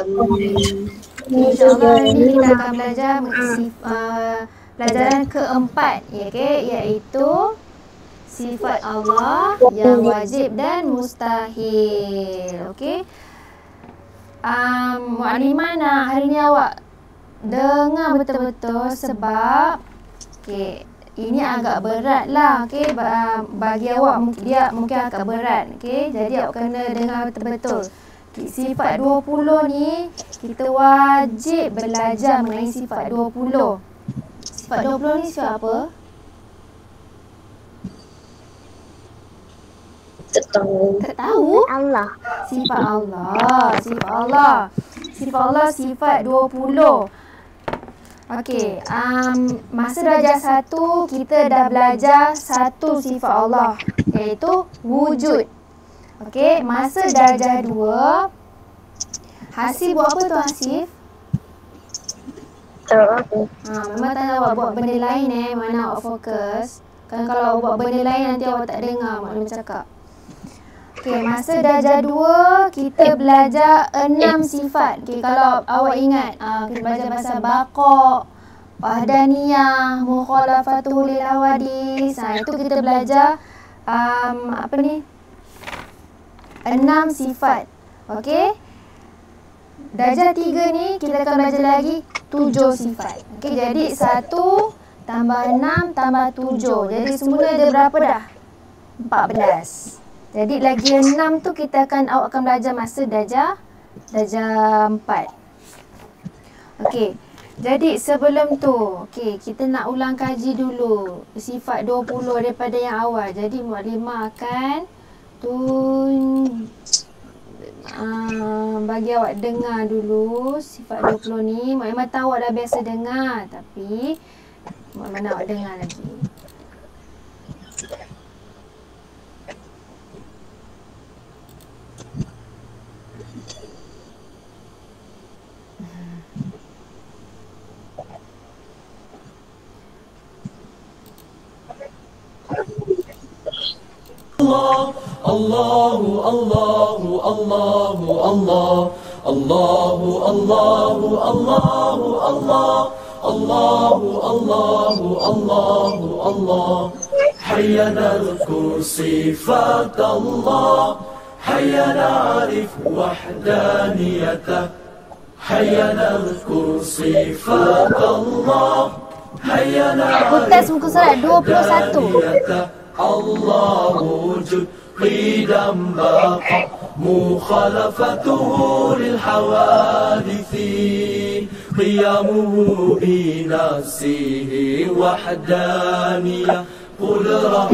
InsyaAllah hari ini kita akan belajar pelajaran keempat, iaitu sifat Allah yang wajib dan mustahil. Mu'aliman, hari ni awak dengar betul-betul sebab ini agak berat lah. Bagi awak dia mungkin agak berat. Jadi awak kena dengar betul-betul. Sifat 20 ni kita wajib belajar mengenai sifat 20. Sifat 20 ni sifat apa? Tak tahu? Allah. Sifat Allah. Sifat Allah. Sifat Allah sifat 20. Masa darjah 1 kita dah belajar satu sifat Allah, iaitu wujud. Masa darjah 2 Hasif buat apa tu Hasif? Memang tak nak awak buat benda lain mana awak fokus. Kan kalau awak buat benda lain nanti awak tak dengar maklum cakap. Masa darjah 2 kita belajar 6 sifat. Kalau awak ingat, kita belajar pasal baqa', wahdaniyah, mukhalafatuhu lil hawadis. Itu kita belajar 6 sifat. Darjah 3 ni kita akan belajar lagi 7 sifat. Jadi 1 tambah 6 tambah 7. Jadi semula ada berapa dah? 14. Jadi lagi 6 tu awak akan belajar masa darjah 4. Jadi sebelum tu, kita nak ulang kaji dulu sifat 20 daripada yang awal. Jadi Mu'allimah akan bagi awak dengar dulu sifat 20 ni. Mu'allimah tahu awak dah biasa dengar, tapi Mu'allimah nak awak dengar lagi. Allahu Allahu Allahu Allah Allahu Allahu Allahu Allah Allahu Allahu Allahu Allah Hayya nadhkur sifat Allah Hayya na'rif wahdaniyatah Hayya nadhkur sifat Allah Hayya na'rif wahdaniyatah Allah wujud qidam baqa mukhalafatuhu lil hawadithi qiyamuhu bi nafsihi wahdaniyah qudrah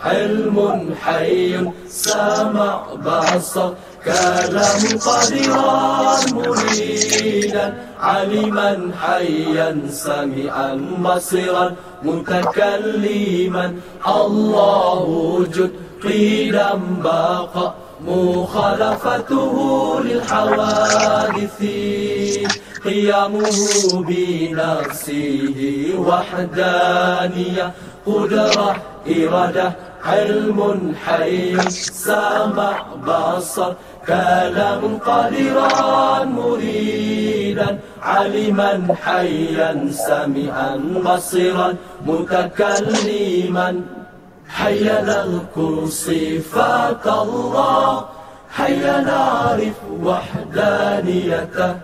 ilmun hayyun sama' basar kalam qadiran muridan aliman hayyan sami'an basiran mutakalliman Allah wujud qidam baqa mukhalafatuhu lil hawadithi qiyamuhu bi nafsihi wahdaniyah qudrah iradah ilmun hayyun sama' basar kalam qadiran muridan aliman hayyan sami'an basiran mutakalliman hayya nadhkur sifat Allah hayya na'rif wahdaniyatah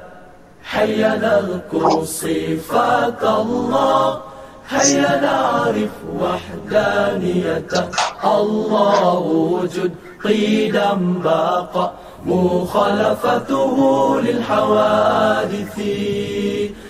hayya nadhkur sifat Allah hayya na'rif wahdaniyatah Allah wujud qidam baqa mukhalafatuhu lil hawadithi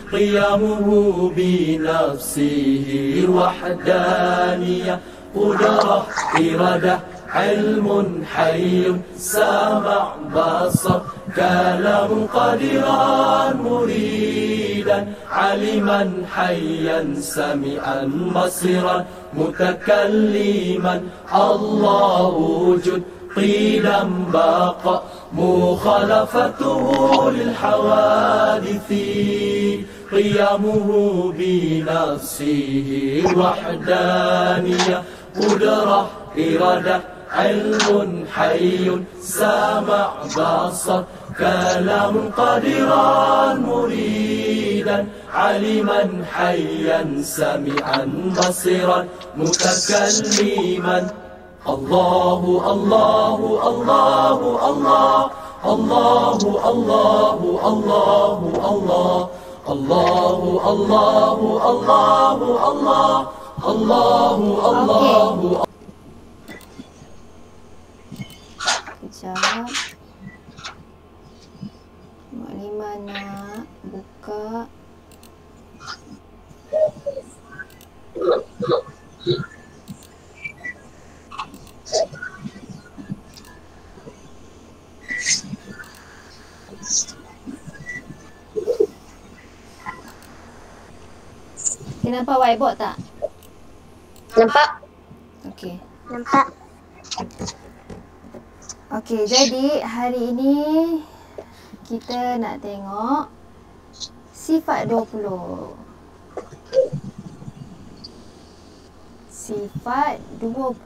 qiyamuhu bi nafsihi wahdaniyah qudrah iradah ilmun hayyun sama' basar kalam qadiran muridan aliman hayyan sami'an basiran mutakalliman Allah wujud qidam baqa mukhalafatuhu lil hawadithi qiyamuhu bi nafsihi wahdaniyah qudrah iradah ilmun hayyun sama' basar كلام قادرا مريدا علما حيا سميعا بصيرا متكلما الله الله الله الله الله الله الله الله الله الله الله الله الله الله. Kejap. Maklimah nak buka. Kita nampak whiteboard tak? Nampak? Okey. Nampak. Okey, jadi hari ini kita nak tengok sifat 20. Sifat 20.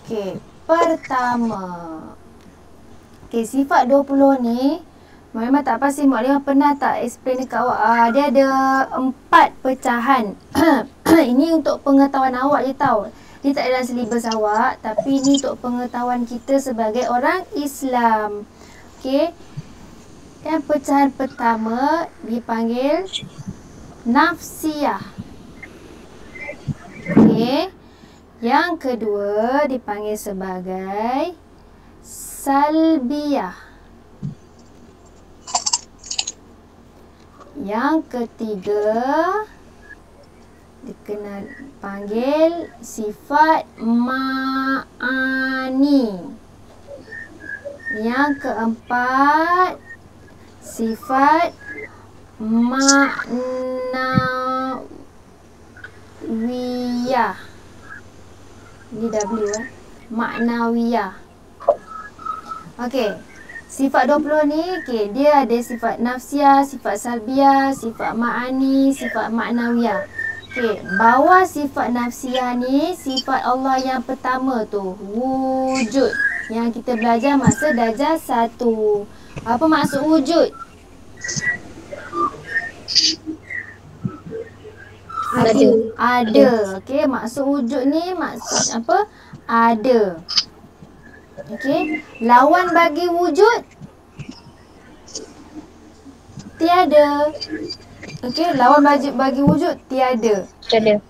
Okey, pertama. Okey, sifat 20 ni memang tak pasti Maklimah pernah tak explain dekat awak. Dia ada 4 pecahan. Ini untuk pengetahuan awak je tau. Dia tak ada dalam silibus awak, tapi ni untuk pengetahuan kita sebagai orang Islam. Okey. Yang pecahan pertama dipanggil nafsiyah. Okey. Yang kedua dipanggil sebagai salbiyah. Yang ketiga dikenal panggil sifat ma'ani. Yang keempat sifat ma'nawiyah. Ini W ma'nawiyah. Okey. Sifat 20 ni dia ada sifat nafsiyah, sifat salbiyah, sifat ma'ani, sifat ma'nawiyah. Okey, bawah sifat nafsiyah ni sifat Allah yang pertama tu, wujud. Yang kita belajar masa darjah 1. Apa maksud wujud? Ada. Okey, maksud wujud ni maksud apa? Ada. Okey, lawan bagi wujud tiada. Okey, lawan bagi wujud tiada. Tiada.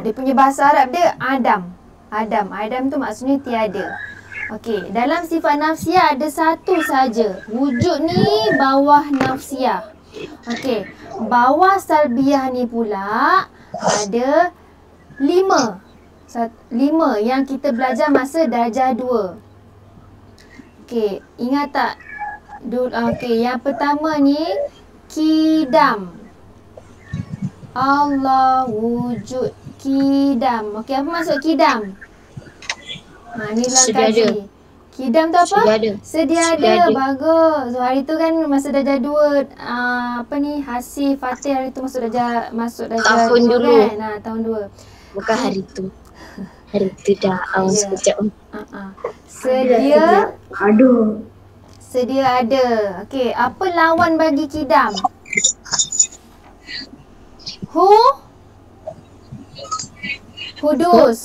Dia punya bahasa Arab dia Adam. Adam tu maksudnya tiada. Okey, dalam sifat nafsiyah ada satu saja. Wujud ni bawah nafsiyah. Okey, bawah salbiyah ni pula ada 5. 5 yang kita belajar masa darjah 2. Okey, ingat tak? Okey, yang pertama ni kidam. Allah wujud kidam. Okey, apa maksud kidam? Ni lah kaji. Kidam tu apa? Sedia ada. Bagus. So, hari tu kan masa darjah 2 Hasif Fatih hari tu masuk darjah tahun 2 dulu kan? Tahun 2. Bukan hari tu. Hari tu dah sekejap. Sedia Aduh. Sedia ada. Okey, apa lawan bagi kidam? Hudus.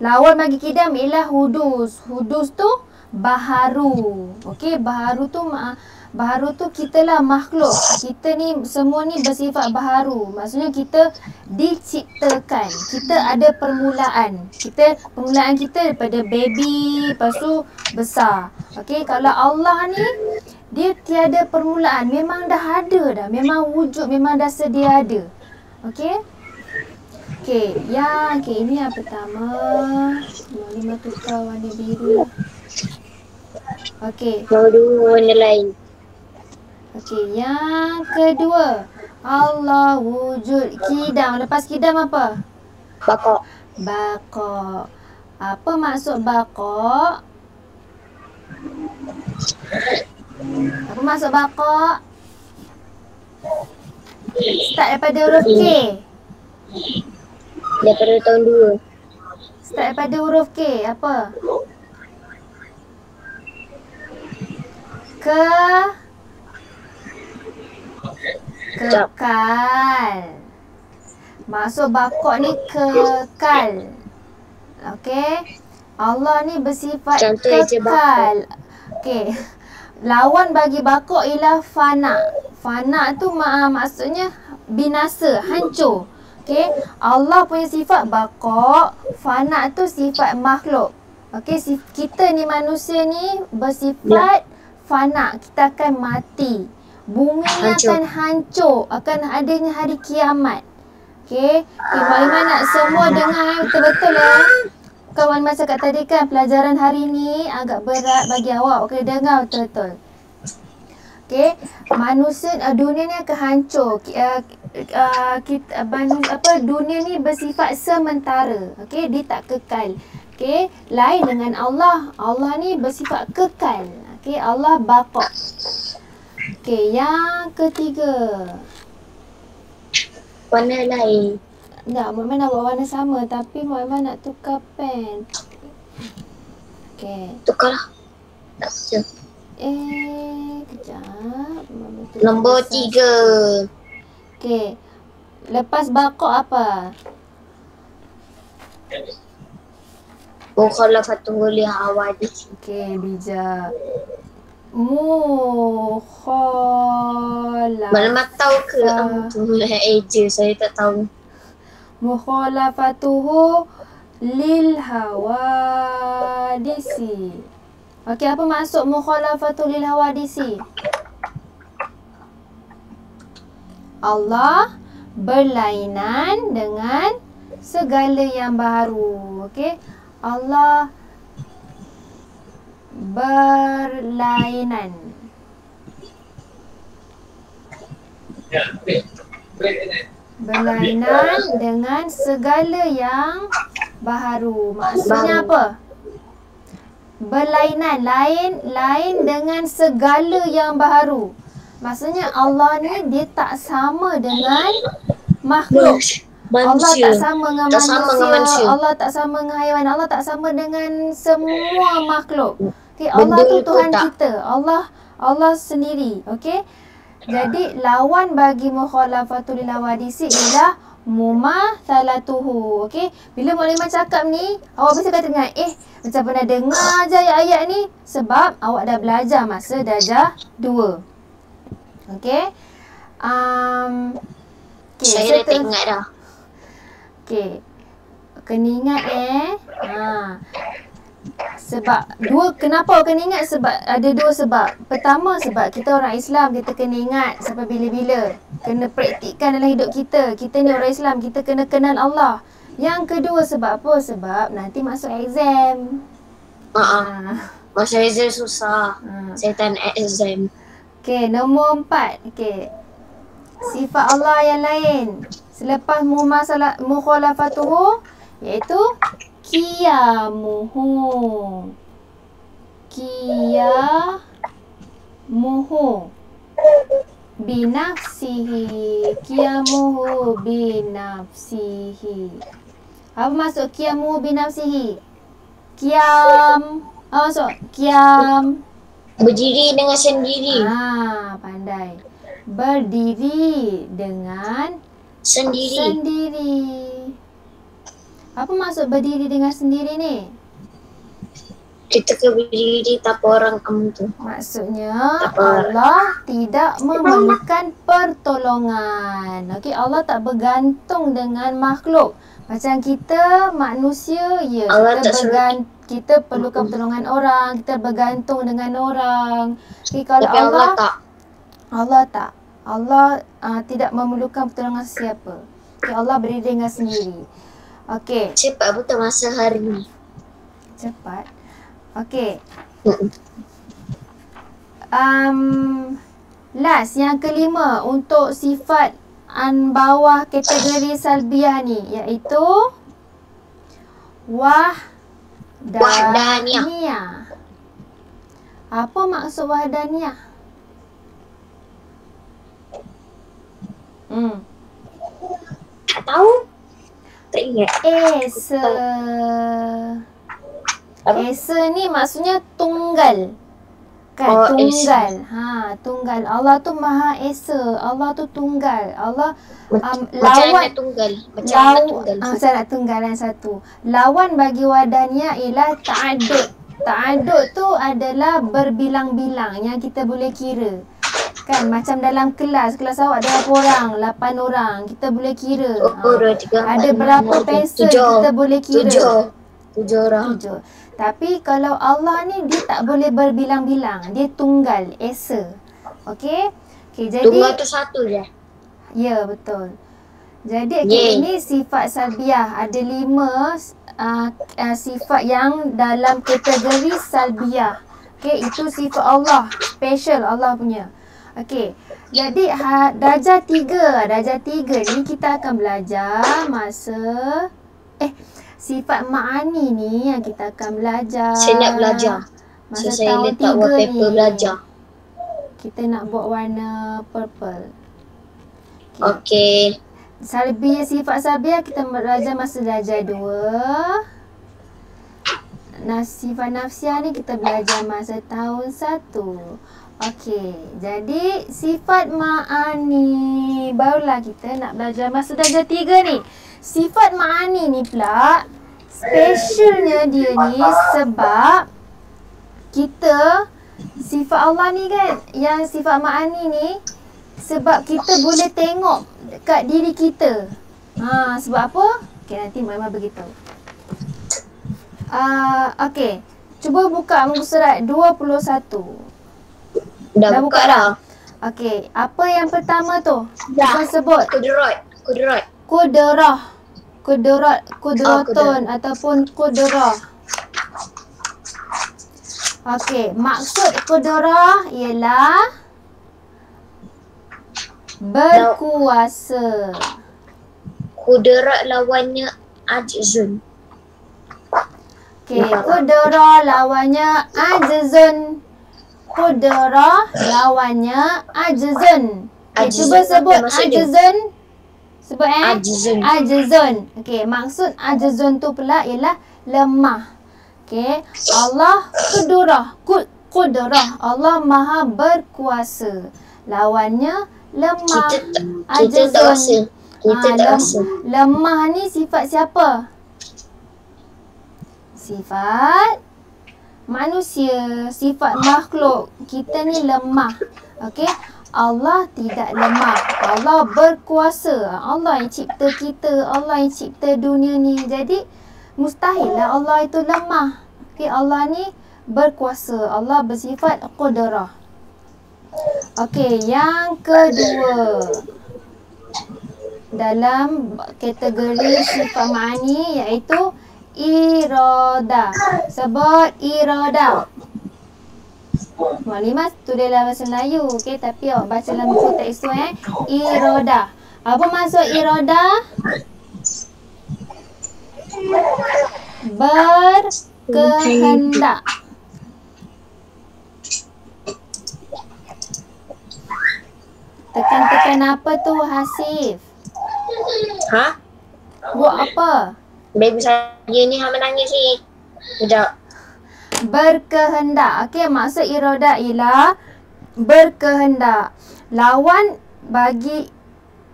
Lawan bagi kidam ialah hudus. Hudus tu baharu. Okey, baharu tu kita lah makhluk. Kita ni semua ni bersifat baharu. Maksudnya kita diciptakan. Kita ada permulaan. Permulaan kita daripada baby, lepas tu besar. Okey, kalau Allah ni dia tiada permulaan, memang dah ada dah. Memang wujud, memang dah sedia ada. Okey. Okey, ini yang pertama. Maklimah tukar warna biru. Okey. Mau dua warna lain. Okey, yang kedua. Allah wujud kidam. Lepas kidam apa? Baqa. Apa maksud baqa? Apa maksud baqa? Start daripada huruf K. Daripada tahun 2. Start daripada huruf K. Apa? Kekal. Maksud bakok ni kekal. Okey. Allah ni bersifat Contoh je kekal. Okey. Lawan bagi bakok ialah fana. Fana tu maksudnya binasa, hancur. Okey. Allah punya sifat bakok, fana tu sifat makhluk. Okey, kita ni manusia ni bersifat fana. Kita akan mati. Bumi ni akan hancur, akan adanya hari kiamat. Okey, maklumat nak semua dengar betul-betul ya. Bukan maklumat cakap tadi kan, pelajaran hari ni agak berat bagi awak. Okey, dengar betul-betul. Okey, manusia dunia ni akan hancur. Dunia ni bersifat sementara. Okey, dia tak kekal. Okey, lain dengan Allah. Allah ni bersifat kekal. Okey, Allah baqaq. Okey, yang ketiga. Warna lain. Tak, Mak nak buat warna sama tapi Mak nak tukar pen. Okey. Tukarlah. Tak bisa. Kejap. Nombor 3. Okey. Lepas baqaq apa? Mukhalafatul li hawadits. Okey, bijak. Mukhalafah. Mana tahu ke tu eja saya tak tahu. Mukhalafatuhu lil hawadisi. Okey, apa maksud mukhalafatu lil hawadisi? Allah berlainan dengan segala yang baru. Okey, Allah berlainan. Berlainan dengan segala yang baharu. Maksudnya apa? Berlainan, lain dengan segala yang baharu. Maksudnya Allah ni dia tak sama dengan makhluk. Allah tak sama dengan manusia. Allah tak sama dengan haiwan. Allah tak sama dengan semua makhluk. Okay, Allah tu Tuhan kita. Allah sendiri. Okey. Jadi lawan bagi mukhalafatul hawadisi ialah mumathalatuhu. Okey. Bila Maklimah cakap ni, awak mesti kata dengan macam pernah dengar je ayat-ayat ni sebab awak dah belajar masa darjah 2. Okey. Saya dah ingat dah. Okey. Kena ingat sebab kenapa kena ingat? Sebab ada 2 sebab. Pertama sebab kita orang Islam, kita kena ingat sampai bila-bila. Kena praktikkan dalam hidup kita. Kita ni orang Islam, kita kena kenal Allah. Yang kedua sebab apa? Sebab nanti masuk exam. Masuk exam susah. Saya tak nak exam. Okey, nombor 4. Okey. Sifat Allah yang lain selepas mukhalafatuhu iaitu qiyamuhu. Qiyamuhu binafsihi. Qiyamuhu binafsihi. Apa maksud qiyamuhu binafsihi? Qiyam. Apa maksud? Qiyam. Berdiri dengan sendiri. Pandai. Berdiri dengan sendiri. Apa maksud berdiri dengan sendiri ni? Kita ke berdiri tanpa orang kamu tu. Maksudnya Allah tidak memerlukan pertolongan. Okey, Allah tak bergantung dengan makhluk. Macam kita manusia, kita perlukan pertolongan orang, kita bergantung dengan orang. Okay, kalau tapi Allah tak. Allah tidak memerlukan pertolongan siapa. Okay, Allah berdiri dengan sendiri. Okey. Cepat betul masa hari ni. Cepat. Okey. Last yang kelima untuk sifat bawah kategori salbiah ni iaitu wahdaniyah. Apa maksud wahdaniyah? Tak tahu. Tak ingat. Esa ni maksudnya tunggal. Kan tunggal. Tunggal. Allah tu Maha Esa. Allah tu tunggal. Allah Macam tunggal. saya nak tunggalan satu. Lawan bagi wadahnya ialah ta'adud. Ta'adud tu adalah berbilang-bilang yang kita boleh kira. Kan macam dalam kelas awak ada berapa orang? 8 orang. Kita boleh kira. Ada berapa pensel kita boleh kira? 7 orang. 7. Tapi kalau Allah ni dia tak boleh berbilang-bilang. Dia tunggal, esa. Okey? Jadi tunggal tu satu je. Ya, betul. Jadi ini sifat salbiah. Ada 5 sifat yang dalam kategori salbiah. Okey, itu sifat Allah, special Allah punya. Okey. Jadi darjah 3. Darjah 3 ni kita akan belajar masa sifat ma'ani ni yang kita akan belajar. Saya nak belajar. Masa saya tahun letak 3 wallpaper ni. belajar. Kita nak buat warna purple. Okey. Salbiah, sifat salbiah kita belajar masa darjah 2. Sifat nafsiah ni kita belajar masa tahun 1. Okey, jadi sifat ma'ani barulah kita nak belajar masa darjah 3 ni. Sifat ma'ani ni pula specialnya dia ni sebab kita sifat Allah ni kan, yang sifat ma'ani ni sebab kita boleh tengok dekat diri kita. Sebab apa? Okey, nanti Mama beritahu. Okey, cuba buka muka surat 21. Dah buka dah. Okey, apa yang pertama tu? Dah. Cuba sebut. Kudurat. Kudratun ataupun kudrah. Okey, maksud kudrah ialah berkuasa. Kudurat lawannya ajzun. Okey, kudrah lawannya ajzun. Kudrah lawannya ajzun. Cuba sebut ajzun. Sebut ajzun. Okey, maksud ajzun tu pula ialah lemah. Okey, Allah kudrah. Allah Maha berkuasa. Lawannya lemah. Kita tak rasa. Lemah ni sifat siapa? Sifat manusia, sifat makhluk. Kita ni lemah. Okey? Allah tidak lemah. Allah berkuasa. Allah yang cipta kita, Allah yang cipta dunia ni. Jadi mustahil lah Allah itu lemah. Okey, Allah ni berkuasa. Allah bersifat qudrah. Okey, yang kedua dalam kategori sifat ma'ani iaitu irada. Sebut irada. Maklimah tulis dalam bahasa Melayu, okey, tapi awak baca dalam buku teks tu irada. Apa maksud irada? Berkehendak. Tekan-tekan apa tu Hasif? Buat apa? Baby saya ni hang menangis ni. Sekejap. Berkehendak. Okey, maksud irada ialah berkehendak. Lawan bagi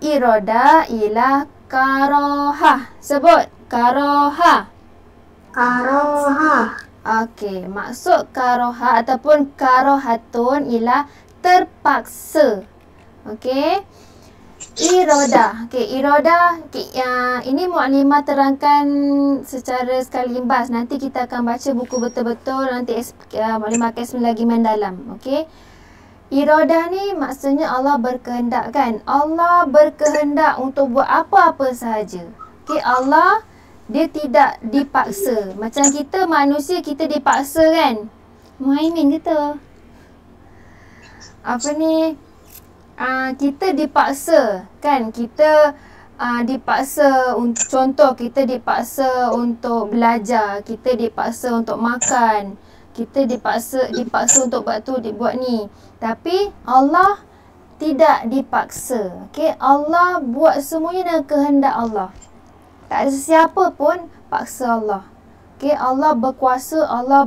irada ialah karohah. Sebut karohah. Okey, maksud karohah ataupun karohatun ialah terpaksa. Okey. Irada. Okey, irada. Ini Muklimah terangkan secara sekali imbas. Nanti kita akan baca buku betul-betul. Nanti Muklimah akan explain lagi mendalam. Okey. Irada ni maksudnya Allah berkehendak kan. Allah berkehendak untuk buat apa-apa sahaja. Okey, Allah dia tidak dipaksa. Macam kita manusia, kita dipaksa kan. Muhaimin kita. Apa ni? Kita dipaksa kan, kita dipaksa contoh kita dipaksa untuk belajar, kita dipaksa untuk makan, kita dipaksa untuk buat tu, buat ni. Tapi Allah tidak dipaksa. Okey, Allah buat semuanya dengan kehendak Allah. Tak ada sesiapa pun paksa Allah. Okey, Allah berkuasa, Allah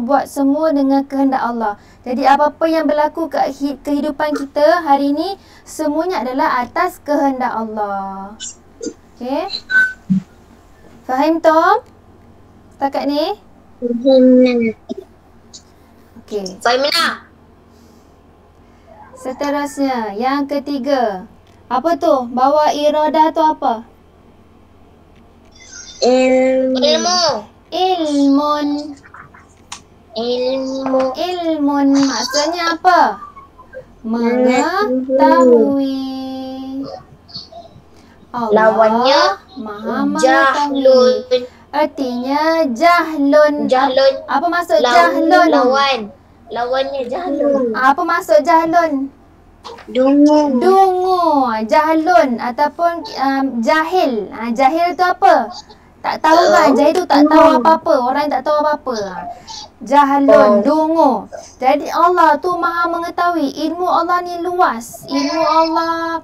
buat semua dengan kehendak Allah. Jadi apa-apa yang berlaku kat kehidupan kita hari ini semuanya adalah atas kehendak Allah. Okey. Faham Tom? Setakat ni? Okey. Fahimlah. Seterusnya, yang ketiga. Apa tu? Bawa iradah tu apa? Ilmu. Ilmun maksudnya apa? Mengetahui. Allah Lawannya Maha jahlun. mengetahui. Artinya jahlun. Jahlun. Apa maksud jahlun? Lawannya jahlun. Apa maksud jahlun? Dungu. Jahlun ataupun jahil. Jahil tu apa? Tak tahu kan? Jahil tu tak tahu apa-apa. Orang yang tak tahu apa-apa. Jahlun, dungu. Jadi Allah tu Maha mengetahui. Ilmu Allah ni luas. Ilmu Allah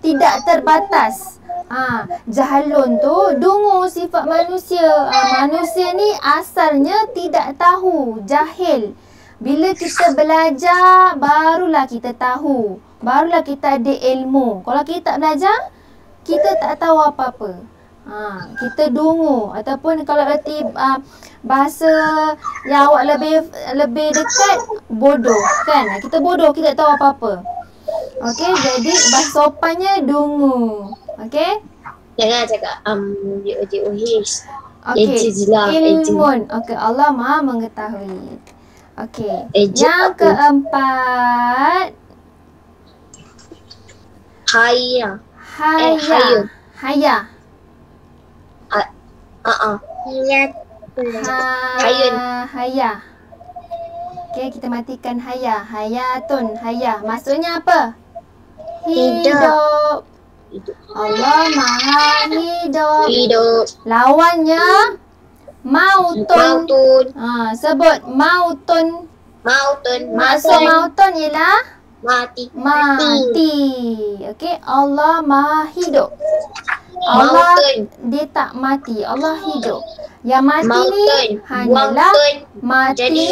tidak terbatas. Jahlun tu dungu, sifat manusia. Manusia ni asalnya tidak tahu, jahil. Bila kita belajar, barulah kita tahu. Barulah kita ada ilmu. Kalau kita tak belajar, kita tak tahu apa-apa. Kita dungu. Ataupun kalau erti bahasa yang awak lebih dekat, bodoh. Kan? Kita bodoh, kita tak tahu apa-apa. Okey, jadi bahasa sopannya dungu. Okey? Jangan cakap his. Okey, ilmun. Okey, Allah Maha mengetahui. Okey. Yang keempat, Haya. Haya. Haya. Okey, kita matikan haya. Hayatun. Haya. Maksudnya apa? Hidup. Allah Maha hidup. Lawannya mautun. Sebut mautun. Maksud mautun ialah mati. Okey, Allah Maha hidup. Allah dia tak mati, Allah hidup. Yang mati ni hanyalah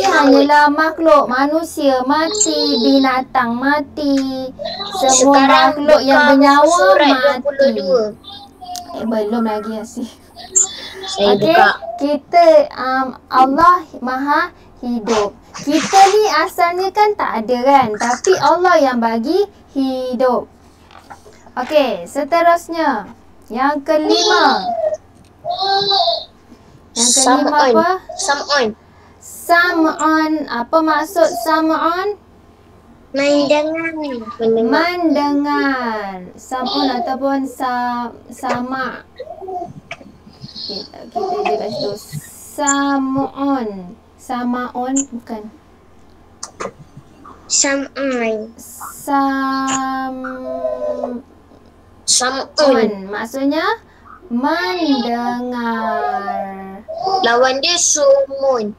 hanyalah makhluk, manusia mati, binatang mati, semua makhluk yang bernyawa mati. Belum lagi Asyik. Okey, kita Allah Maha hidup. Kita ni asalnya kan tak ada kan, tapi Allah yang bagi hidup. Okey, seterusnya yang kelima. Yang kelima apa? Sam'un. Apa maksud sam'un? Mendengar. Sam'un ataupun sama. Kita dia kat situ. Sam'un. Sama'un bukan. Sam'un maksudnya mendengar. Lawan dia sumun.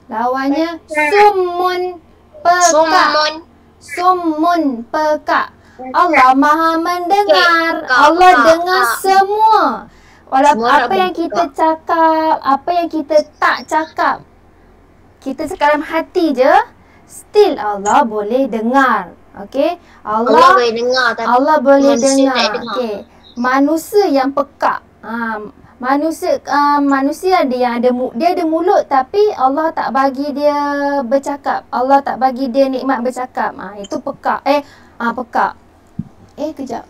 Lawannya summun, pekak. Summun, pekak. Allah Maha mendengar. Allah dengar semua. Walaupun apa yang kita cakap, apa yang kita tak cakap, kita cakap dalam hati je, still Allah boleh dengar. Okey? Allah boleh dengar, tapi Allah boleh dengar. Okey. Manusia yang pekak. Manusia ada yang dia ada mulut tapi Allah tak bagi dia bercakap. Allah tak bagi dia nikmat bercakap. Itu pekak. Pekak. Kejap.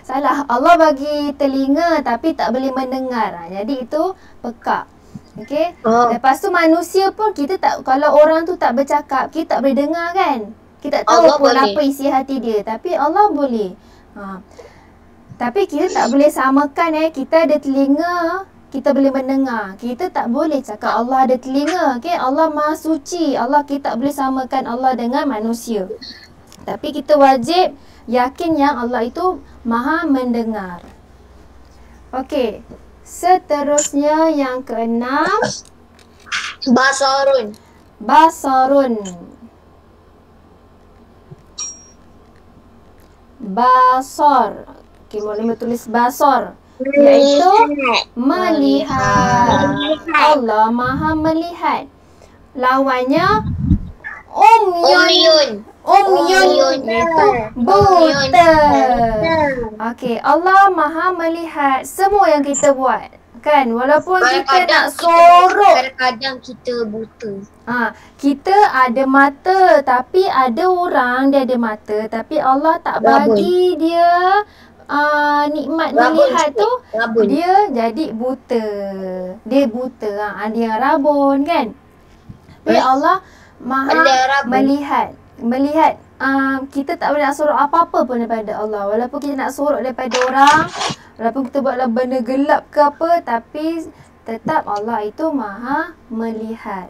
Salah. Allah bagi telinga tapi tak boleh mendengar. Jadi itu pekak. Okey. Lepas tu manusia pun kita tak, kalau orang tu tak bercakap, kita tak boleh dengar kan? Kita tak tahu pun apa isi hati dia, tapi Allah boleh. Tapi kita tak boleh samakan kita ada telinga, kita boleh mendengar. Kita tak boleh cakap Allah ada telinga. Okay? Allah Maha Suci. Allah, kita tak boleh samakan Allah dengan manusia. Tapi kita wajib yakin yang Allah itu Maha mendengar. Okey. Seterusnya yang keenam. Basarun. Basarun. Basar. Okey, boleh tulis basar. iaitu melihat. Allah Maha melihat. Lawannya umyun. Umyun iaitu buta. Okey, Allah Maha melihat semua yang kita buat. Kan, walaupun kita nak sorok, kadang-kadang kita buta. kita ada mata, tapi ada orang dia ada mata, tapi Allah tak bagi dia nikmat melihat tu, dia jadi buta. Dia buta. Ada yang rabun kan. Tapi Allah Maha melihat. Melihat kita tak boleh nak sorok apa-apa pun daripada Allah. Walaupun kita nak sorok daripada orang, walaupun kita buatlah benda gelap ke apa, tapi tetap Allah itu Maha melihat.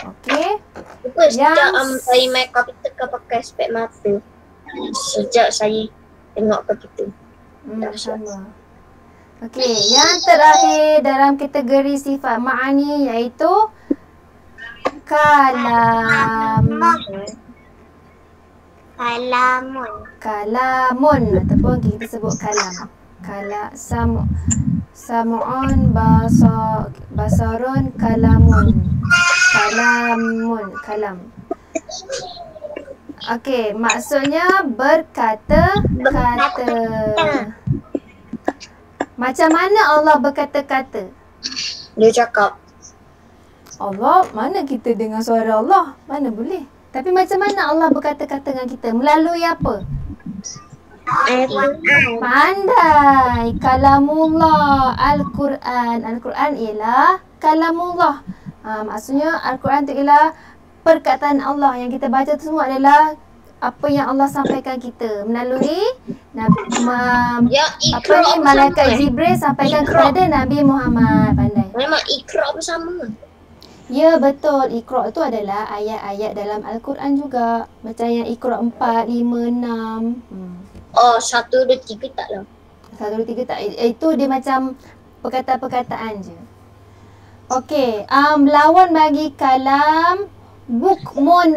Okey. Sejak saya main komputer ke pakai spek mata. Sejak saya tengok komputer. Sama. Okey, yang terakhir dalam kategori sifat ma'ani iaitu kalam. Kalamun ataupun kita sebut kalam. Sam'un basarun kalamun. Kalam. Okey, maksudnya berkata-kata. Macam mana Allah berkata-kata? Dia cakap. Allah, mana kita dengar suara Allah? Mana boleh. Tapi macam mana Allah berkata-kata dengan kita? Melalui apa? Pandai. Kalamullah. Al-Quran. Al-Quran ialah kalamullah. Maksudnya Al-Quran itu ialah perkataan Allah. Yang kita baca tu semua adalah apa yang Allah sampaikan kita melalui malaikat Jibril sampaikan kepada Nabi Muhammad. Pandai. Memang Iqra bersama. Ya, betul. Iqra' itu adalah ayat-ayat dalam Al-Quran juga. Macam yang Iqra' 4, 5, 6. Oh, 1, 2, 3 taklah. 1, 2, 3 tak. Itu dia macam perkataan-perkataan je. Okey. Lawan bagi kalam bukmun.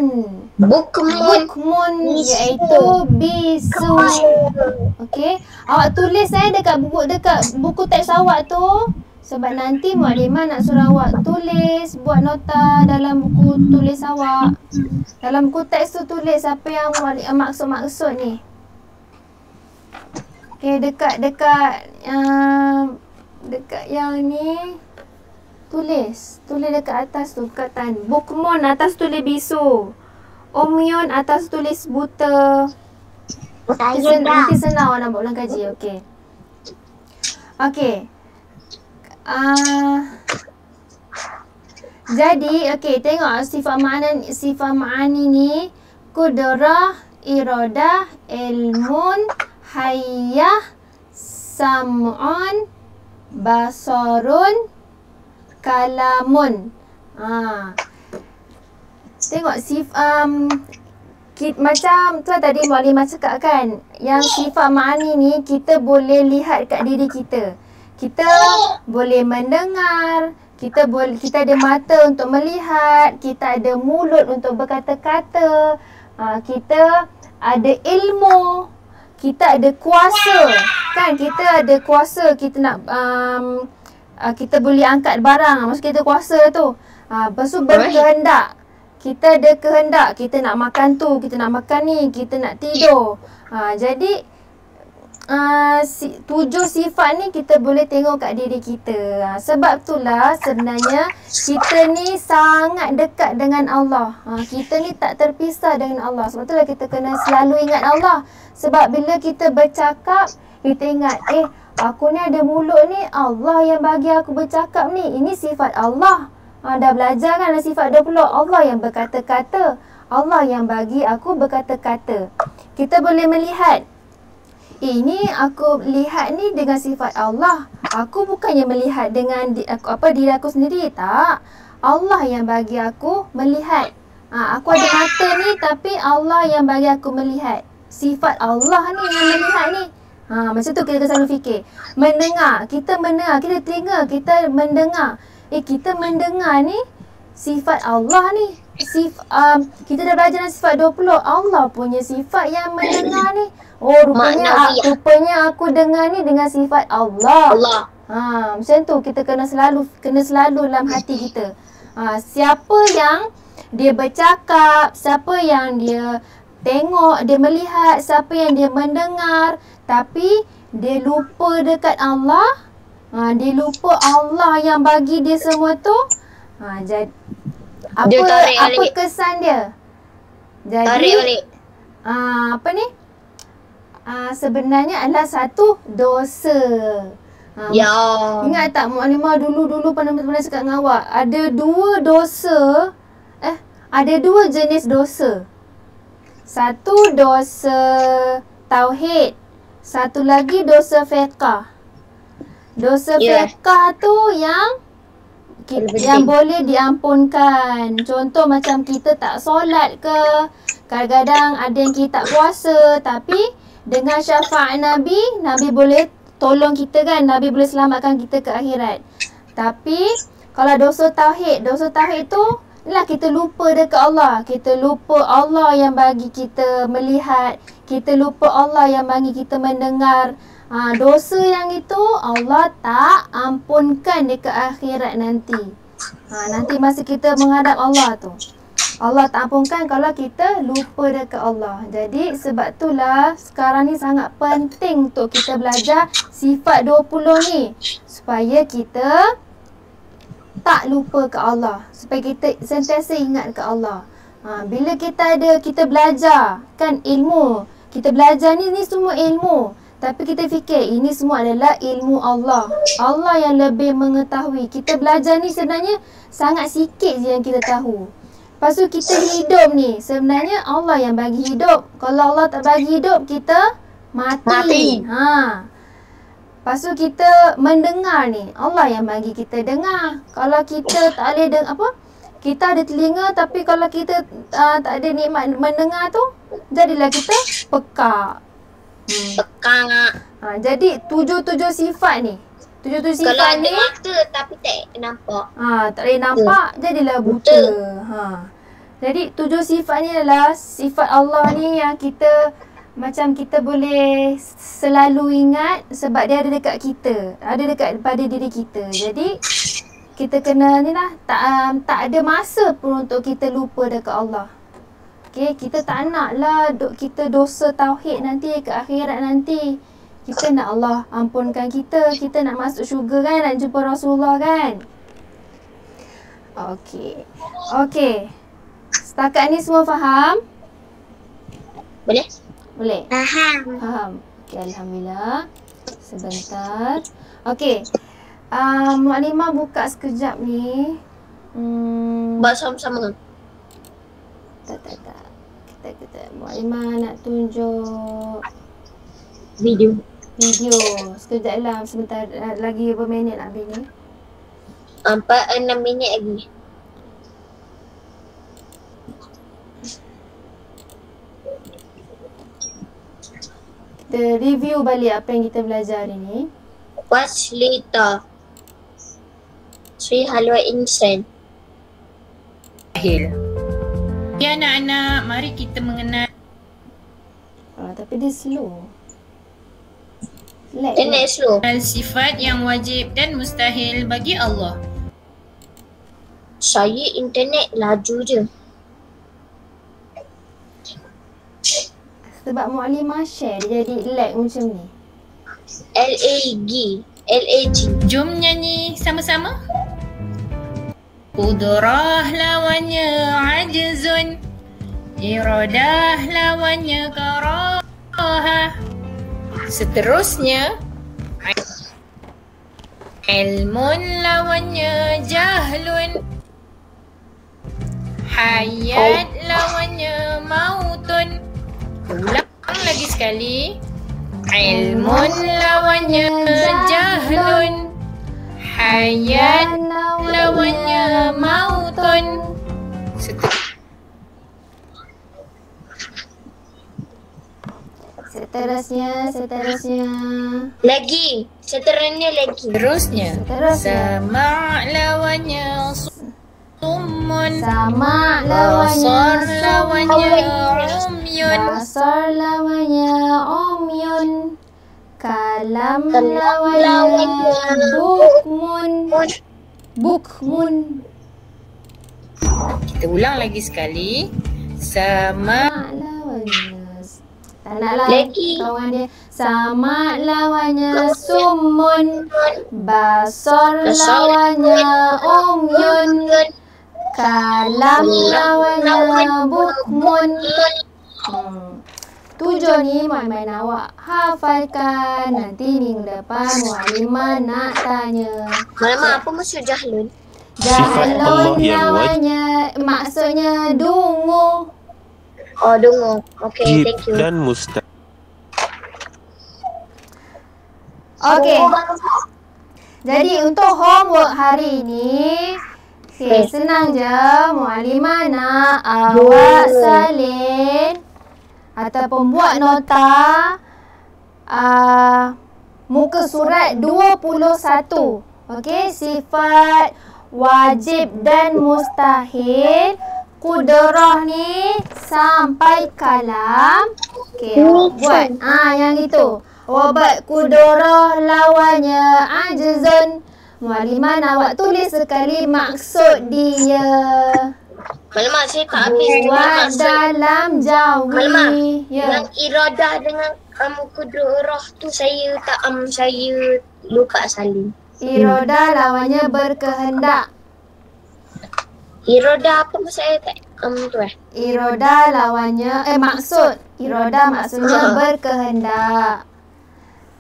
Bukmun iaitu bisu. Okey. Awak tulis dekat buku teks awak tu. Sebab nanti mukadimah nak suruh awak tulis, buat nota dalam buku tulis awak. Dalam buku teks tu tulis apa yang maksud-maksud ni. Okey, dekat yang ni tulis dekat atas tu perkataan. Bukmun atas tulis bisu. Umyun atas tulis buta. Nanti senang awak nak buat ulang kaji. Okey. Okey. Jadi tengok sifat ma'ani ni kudrah, iradah, ilmun, hayyah, sam'un, basarun, kalamun. Tengok macam tu tadi Mu'allimah cakap kan, yang sifat ma'ani ni kita boleh lihat kat diri kita. Kita boleh mendengar, kita ada mata untuk melihat, kita ada mulut untuk berkata-kata, kita ada ilmu, kita ada kuasa. Kan kita ada kuasa, kita nak kita boleh angkat barang, maksud kita kuasa tu. Lepas tu berkehendak. Kita ada kehendak, kita nak makan tu, kita nak makan ni, kita nak tidur. Jadi 7 sifat ni kita boleh tengok kat diri kita. Sebab itulah sebenarnya kita ni sangat dekat dengan Allah. Kita ni tak terpisah dengan Allah. Sebab itulah kita kena selalu ingat Allah. Sebab bila kita bercakap, kita ingat, aku ni ada mulut ni, Allah yang bagi aku bercakap ni. Ini sifat Allah. Dah belajar kan sifat 20. Allah yang berkata-kata. Allah yang bagi aku berkata-kata. Kita boleh melihat. Ini aku lihat ni dengan sifat Allah. Aku bukannya melihat dengan diri aku sendiri. Tak. Allah yang bagi aku melihat. Aku ada mata ni tapi Allah yang bagi aku melihat. Sifat Allah ni yang melihat ni. Macam tu kita selalu fikir. Mendengar. Kita mendengar. Kita telinga. Kita mendengar. Kita mendengar ni sifat Allah ni. Kita dah belajar dalam sifat 20. Allah punya sifat yang mendengar ni. Oh, rupanya aku dengar ni dengan sifat Allah. Macam tu kita kena selalu dalam hati kita. Siapa yang dia bercakap, siapa yang dia tengok, dia melihat, siapa yang dia mendengar, tapi dia lupa dekat Allah. Dia lupa Allah yang bagi dia semua tu. Jadi apa kesan dia? Jadi apa ni? Sebenarnya adalah satu dosa. Ingat tak Mukadimah dulu pernah cakap dengan awak, ada dua dosa. Ada dua jenis dosa. Satu dosa tauhid, satu lagi dosa fiqh. Dosa fiqh tu yang boleh diampunkan. Contoh macam kita tak solat ke, kadang-kadang ada yang kita tak puasa, tapi dengan syafaat Nabi boleh tolong kita kan, Nabi boleh selamatkan kita ke akhirat. Tapi kalau dosa tauhid tu lah kita lupa dekat Allah. Kita lupa Allah yang bagi kita melihat, kita lupa Allah yang bagi kita mendengar. Dosa yang itu Allah tak ampunkan dekat akhirat nanti. Nanti masa kita menghadap Allah tu, Allah tak ampunkan kalau kita lupa dekat Allah. Jadi sebab itulah sekarang ni sangat penting untuk kita belajar sifat 20 ni, supaya kita tak lupa ke Allah, supaya kita sentiasa ingat ke Allah. Bila kita belajar kan ilmu, kita belajar ni semua ilmu, tapi kita fikir ini semua adalah ilmu Allah. Allah yang lebih mengetahui. Kita belajar ni sebenarnya sangat sikit je yang kita tahu. Lepas tu kita hidup ni, sebenarnya Allah yang bagi hidup. Kalau Allah tak bagi hidup, kita mati. Lepas tu kita mendengar ni, Allah yang bagi kita dengar. Kalau kita tak boleh kita ada telinga, tapi kalau kita tak ada nikmat mendengar tu, jadilah kita pekak. Jadi 7 sifat ni. 7 sifat kalau ni. Kalau ada mata tapi tak nampak. Tak boleh nampak, jadilah buta. Jadi 7 sifat ni adalah sifat Allah ni yang kita boleh selalu ingat, sebab dia ada dekat kita, ada dekat pada diri kita. Jadi kita kena ni lah, tak ada masa pun untuk kita lupa dekat Allah. Kita tak nak lah kita dosa tauhid nanti ke akhirat nanti. Kita nak Allah ampunkan kita, kita nak masuk syurga kan, nak jumpa Rasulullah kan. Okey. Setakat ni semua faham? Boleh? Faham. Okey, alhamdulillah. Sebentar. Okey. Mukadimah buka sekejap ni. Buat sama-sama. Tak. Kita Mukadimah nak tunjuk video. Sekejap lah, sebentar lagi berapa minit nak habis ni? 4-6 minit lagi. Kita review balik apa yang kita belajar hari ni. Waslita Sri Halwa Insan. Ya anak-anak, mari kita mengenal. Tapi dia slow. Internet slow. Sifat yang wajib dan mustahil bagi Allah. Saya internet laju je. Sebab Mukadimah share, dia jadi lag macam ni. LAG. Jom nyanyi sama-sama. Qudrah lawannya ajzun, iradah lawannya karahah. Seterusnya, ilmun lawannya jahlun, hayat lawannya mautun. Ulang lagi sekali. Ilmun lawannya jahlun, hayat lawannya mautun. Seterusnya. Lagi. Seterusnya. Sama' lawannya summun, summun. Sama Basar lawannya lawannya umyun. Basar lawannya umyun. Kalam lawannya bukmun. Bukmun. Kita ulang lagi sekali. Sama Lawannya tak naklah Lagi. kawan dia. Sama lawannya summun. Basar lawannya umyun. Kalam lawannya bukmun. 7 ni main-main awak hafalkan. Nanti minggu depan Mualimah nak tanya. Malam apa maksud jahlun? Sifat Allah Jahlun yang lawannya maksudnya dungu. Oh, dungu. Okay, wajib thank you. dan mustahil. Okey. Jadi untuk homework hari ini, senang je. Mualimah nak awak salin ataupun buat nota muka surat 21. Okey, sifat wajib dan mustahil. Kudrah ni sampai kalam. Okey, buat yang itu. Wabat kudrah lawannya ajzun. Mualimah awak tulis sekali maksud dia. Malam saya tak habis dengan Buat maksud. dalam Malam jawi. dengan Ya. iradah dengan kudrah tu saya tak saya lupa salin. Iroda lawannya berkehendak. Iradah apa maksud saya tak tu Iroda lawannya maksud. Iroda maksudnya berkehendak.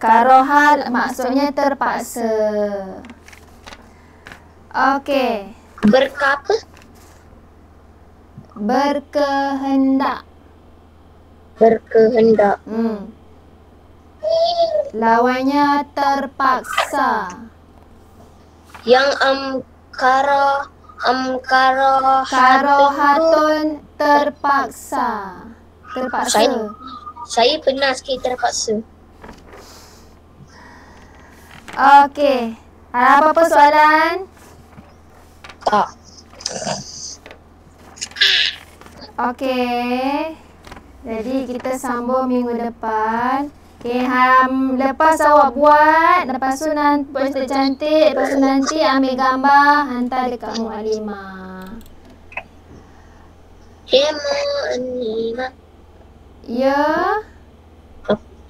Karohal maksudnya terpaksa. Okey. Berkapa? Berkehendak. Berkehendak. Lawannya terpaksa. Yang Karohatun terpaksa. Terpaksa. Saya pernah sikit terpaksa. Okey. Ada apa-apa soalan? Tak. Okey. Jadi kita sambung minggu depan. Okey, lepas awak buat, lepas tu nanti buat cantik, lepas tu nanti ambil gambar, hantar dekat Mualimah. Mak. Ya?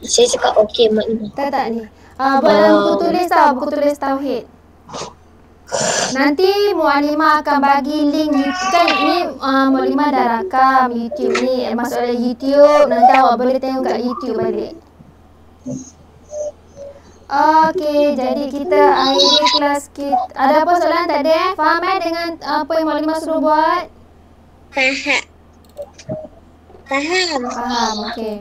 Saya cakap okey mak ni. Tak ni. Buat dalam buku tulis tau, buku tulis tauhid. Nanti Mualimah akan bagi link kan ni Mualimah dah rakam YouTube ni. Masuk dalam YouTube, nanti awak boleh tengok kat YouTube balik. Okey, jadi kita akhiri kelas kita. Ada apa soalan tak ada Faham dengan apa yang Mualimah suruh buat? Faham. Faham, okey.